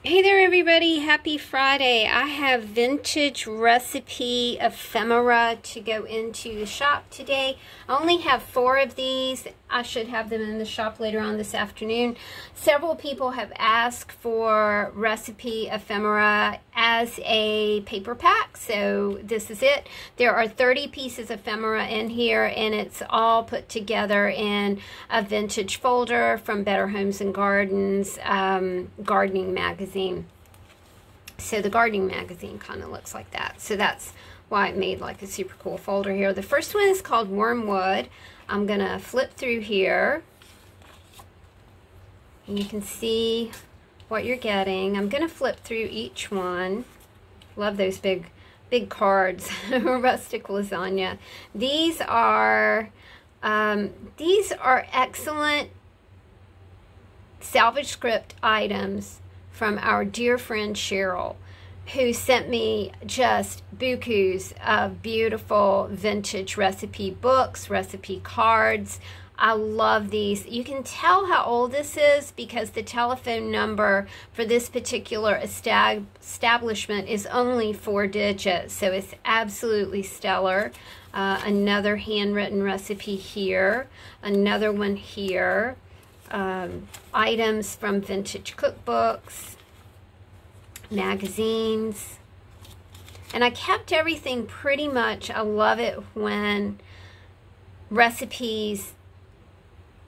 Hey there everybody, happy Friday. I have vintage recipe ephemera to go into the shop today. I only have 4 of these. I should have them in the shop later on this afternoon. Several people have asked for recipe ephemera as a paper pack, so this is it. There are 30 pieces of ephemera in here, and it's all put together in a vintage folder from Better Homes and Gardens gardening magazine. So the gardening magazine kind of looks like that. So that's why it made like a super cool folder here. The first one is called Wormwood. I'm gonna flip through here and you can see what you're getting. I'm gonna flip through each one. Love those big cards. Rustic lasagna. These are excellent salvage script items from our dear friend Cheryl, who sent me just bukus of beautiful vintage recipe books, recipe cards. I love these. You can tell how old this is because the telephone number for this particular establishment is only 4 digits, so it's absolutely stellar. Another handwritten recipe here, another one here. Items from vintage cookbooks, magazines, and I kept everything pretty much. I love it when recipes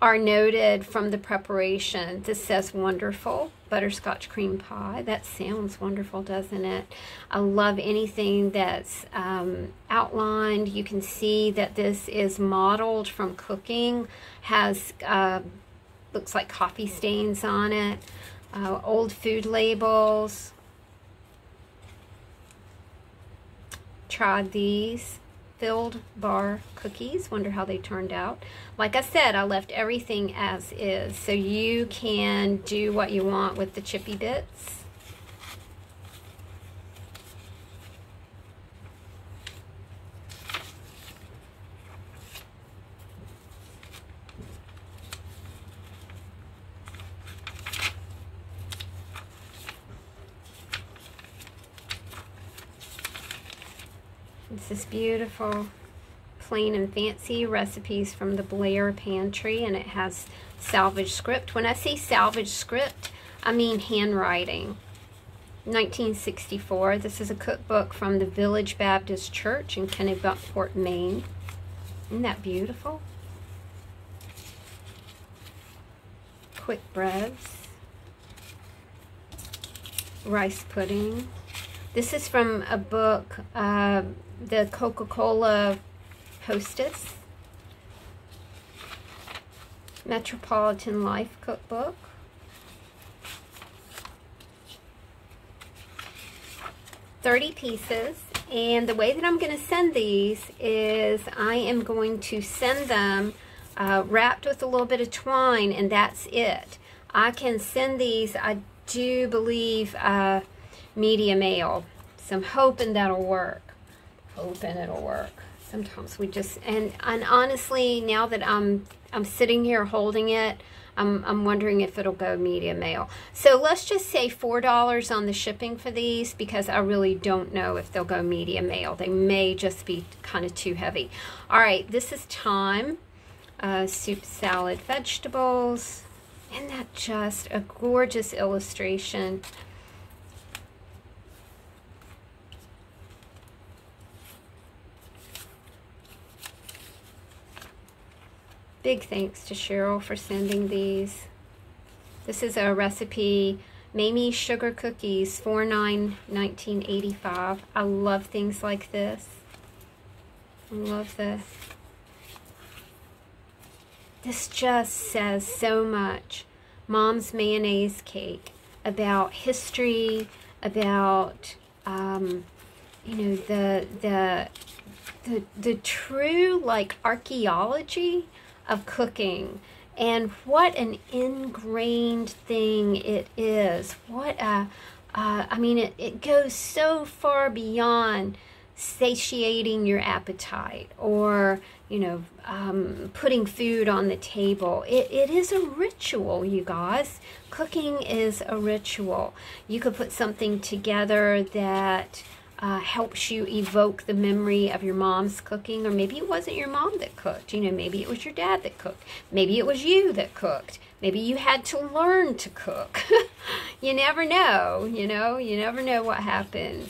are noted from the preparation. This says wonderful butterscotch cream pie. That sounds wonderful, doesn't it? I love anything that's outlined. You can see that this is modeled from cooking, has looks like coffee stains on it, old food labels. Tried these filled bar cookies. Wonder how they turned out. Like I said, I left everything as is, so you can do what you want with the chippy bits. This is beautiful, plain and fancy recipes from the Blair Pantry, and it has salvage script. When I say salvage script, I mean handwriting. 1964. This is a cookbook from the Village Baptist Church in Kennebunkport, Maine. Isn't that beautiful? Quick breads. Rice pudding. This is from a book, the Coca-Cola Hostess. Metropolitan Life Cookbook. $30 pieces. And the way that I'm going to send these is I am going to send them wrapped with a little bit of twine, and that's it. I can send these, I do believe, media mail. So I'm hoping that'll work. Hoping it'll work. Sometimes we just, and honestly, now that I'm sitting here holding it, I'm wondering if it'll go media mail. So let's just say $4 on the shipping for these, because I really don't know if they'll go media mail. They may just be kind of too heavy. All right, this is thyme, soup, salad, vegetables. Isn't that just a gorgeous illustration? Big thanks to Cheryl for sending these. This is a recipe, Mamie's Sugar Cookies, 4/9/1985. I love things like this. I love this. This just says so much. Mom's mayonnaise cake, about history, about you know, the true like archaeology of cooking, and what an ingrained thing it is. What a I mean, it goes so far beyond satiating your appetite, or you know, putting food on the table. It is a ritual, you guys. Cooking is a ritual. You could put something together that helps you evoke the memory of your mom's cooking, or maybe it wasn't your mom that cooked. You know, maybe it was your dad that cooked. Maybe it was you that cooked. Maybe you had to learn to cook. You never know, you know. You never know what happens.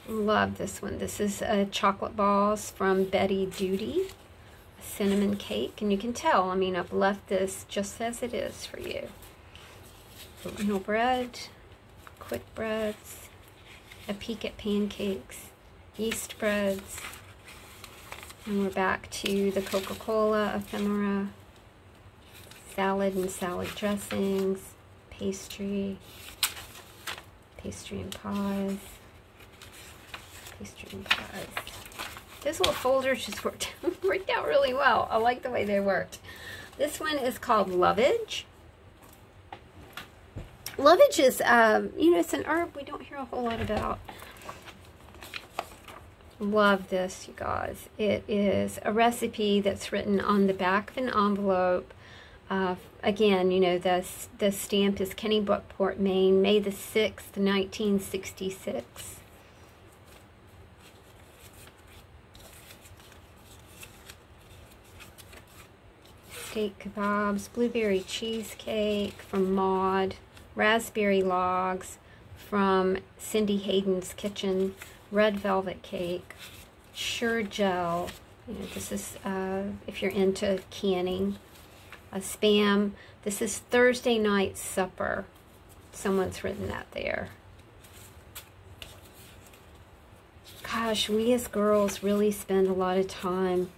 Love this one. This is chocolate balls from Betty Duty. A cinnamon cake. And you can tell, I mean, I've left this just as it is for you. Oatmeal bread. Quick breads. A peek at pancakes. Yeast breads. And we're back to the Coca-Cola ephemera. Salad and salad dressings. Pastry. Pastry and pies. Pastry and pies. Those little folders just worked out really well. I like the way they worked. This one is called lovage. Lovage is, you know, it's an herb we don't hear a whole lot about. Love this, you guys. It is a recipe that's written on the back of an envelope. Again, you know, the stamp is Kennebunkport, Maine, May the 6th, 1966. Steak kebabs, blueberry cheesecake from Maud, raspberry logs from Cindy Hayden's Kitchen, red velvet cake, sure gel. You know, this is if you're into canning. Spam. This is Thursday night supper. Someone's written that there. Gosh, we as girls really spend a lot of time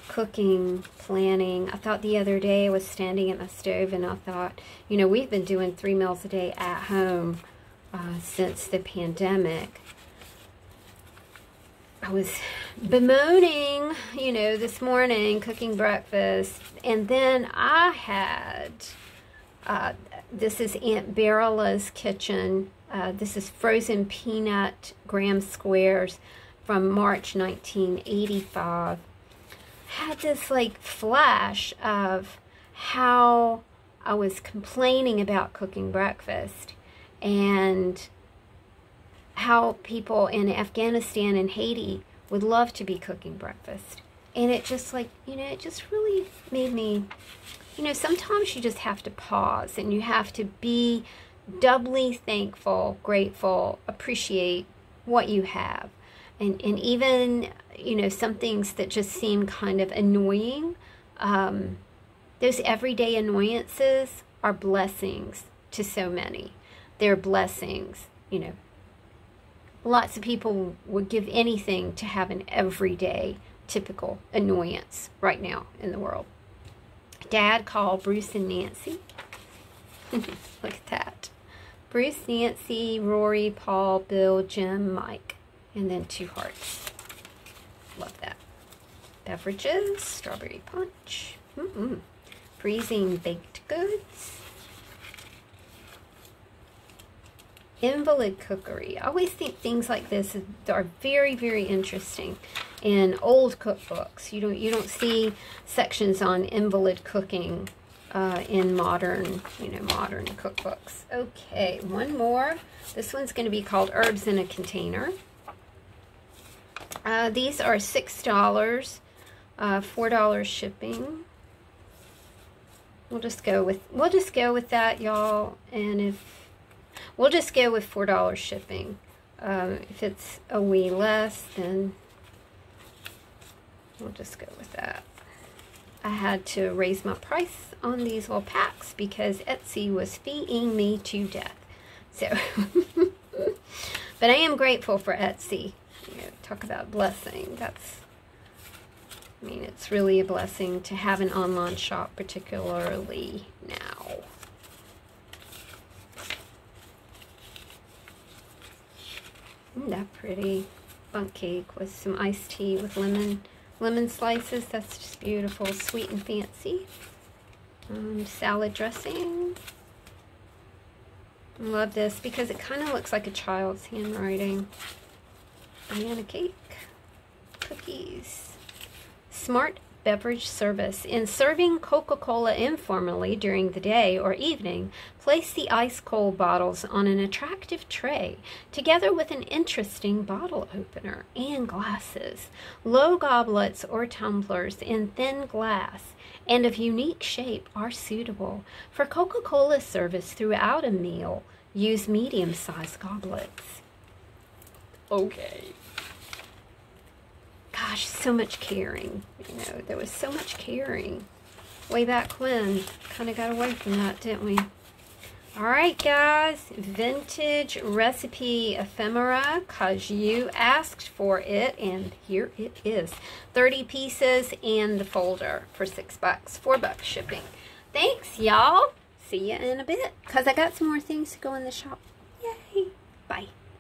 cooking, planning. I thought the other day I was standing at my stove and I thought, you know, we've been doing 3 meals a day at home since the pandemic. I was bemoaning, you know, this morning, cooking breakfast, and then I had, this is Aunt Berila's kitchen. This is frozen peanut graham squares from March 1985. Had this like flash of how I was complaining about cooking breakfast and how people in Afghanistan and Haiti would love to be cooking breakfast. And it just like, you know, it just really made me, you know, sometimes you just have to pause and you have to be doubly thankful, grateful, appreciate what you have. And even, you know, some things that just seem kind of annoying, those everyday annoyances are blessings to so many. They're blessings, you know. Lots of people would give anything to have an everyday, typical annoyance right now in the world. Dad called Bruce and Nancy. Look at that. Bruce, Nancy, Rory, Paul, Bill, Jim, Mike, and then 2 hearts. Love that. Beverages, strawberry punch. Freezing baked goods. Invalid cookery. I always think things like this are very, very interesting in old cookbooks. You don't see sections on invalid cooking in modern, you know, modern cookbooks. Okay, one more. This one's going to be called Herbs in a Container. These are $6, $4 shipping. We'll just go with that, y'all. And if we'll just go with $4 shipping. If it's a wee less, then we'll just go with that. I had to raise my price on these little packs because Etsy was feeding me to death. So, but I am grateful for Etsy. You know, talk about blessing. I mean, it's really a blessing to have an online shop, particularly now. Isn't that pretty? Bundt cake with some iced tea with lemon slices. That's just beautiful. Sweet and fancy. Salad dressing. I love this because it kind of looks like a child's handwriting. banana cake, cookies. Smart beverage service. In serving Coca-Cola informally during the day or evening, place the ice cold bottles on an attractive tray, together with an interesting bottle opener and glasses. Low goblets or tumblers in thin glass and of unique shape are suitable. For Coca-Cola service throughout a meal, use medium-sized goblets. Okay. Gosh, so much caring. You know, there was so much caring way back when. Kind of got away from that, didn't we? All right, guys. Vintage recipe ephemera, because you asked for it, and here it is. 30 pieces in the folder for $6, $4 shipping. Thanks, y'all. See you in a bit, because I got some more things to go in the shop. Yay. Bye.